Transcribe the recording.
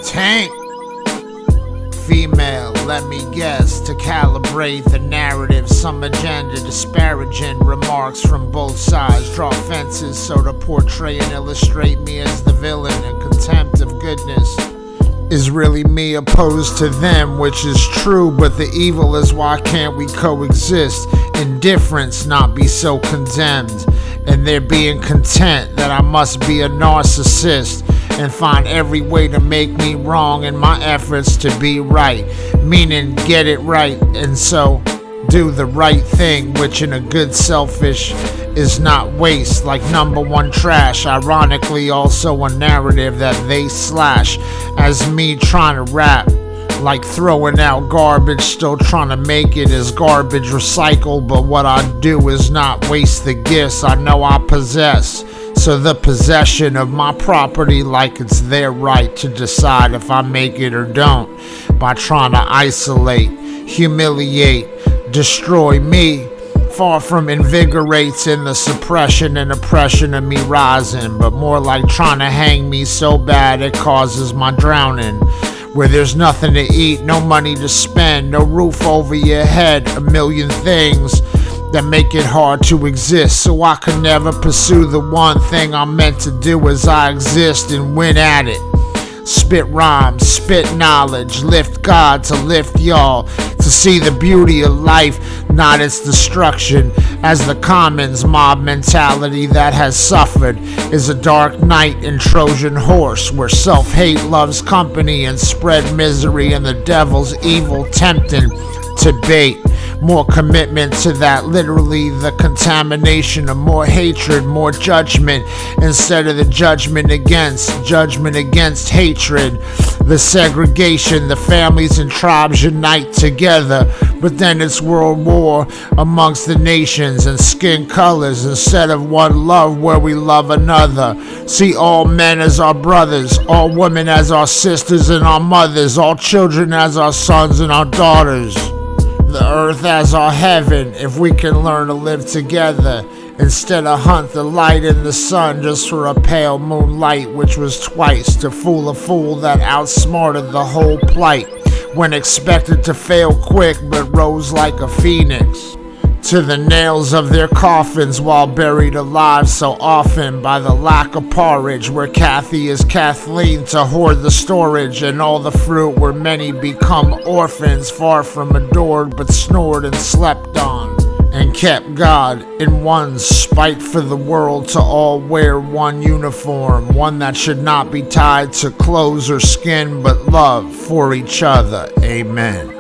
Tank. Female, let me guess, to calibrate the narrative. Some agenda, disparaging remarks from both sides. Draw fences so to portray and illustrate me as the villain. And contempt of goodness is really me opposed to them, which is true, but the evil is why can't we coexist? Indifference, not be so condemned. And they're being content that I must be a narcissist and find every way to make me wrong in my efforts to be right, meaning get it right, and so do the right thing, which in a good selfish is not waste, like number one trash. Ironically also a narrative that they slash as me trying to rap, like throwing out garbage, still trying to make it as garbage recycled. But what I do is not waste the gifts I know I possess. So the possession of my property like it's their right to decide if I make it or don't, by trying to isolate, humiliate, destroy me. Far from invigorates in the suppression and oppression of me rising, but more like trying to hang me so bad it causes my drowning. Where there's nothing to eat, no money to spend, no roof over your head, a million things that make it hard to exist. So I could never pursue the one thing I'm meant to do as I exist and win at it. Spit rhymes, spit knowledge, lift God to lift y'all, to see the beauty of life, not its destruction. As the commons mob mentality that has suffered is a dark night and Trojan horse, where self-hate loves company and spread misery, and the devil's evil tempting to bait. More commitment to that, literally the contamination of more hatred, more judgment, instead of the judgment against hatred. The segregation, the families and tribes unite together, but then it's world war amongst the nations and skin colors, instead of one love where we love another. See all men as our brothers, all women as our sisters and our mothers, all children as our sons and our daughters. The earth as our heaven, if we can learn to live together, instead of hunt the light in the sun just for a pale moonlight, which was twice to fool a fool that outsmarted the whole plight, when expected to fail quick but rose like a phoenix to the nails of their coffins while buried alive so often by the lack of porridge, where Kathy is Kathleen to hoard the storage and all the fruit, where many become orphans far from adored but snored and slept on and kept God in one's spite for the world to all wear one uniform, one that should not be tied to clothes or skin but love for each other. Amen.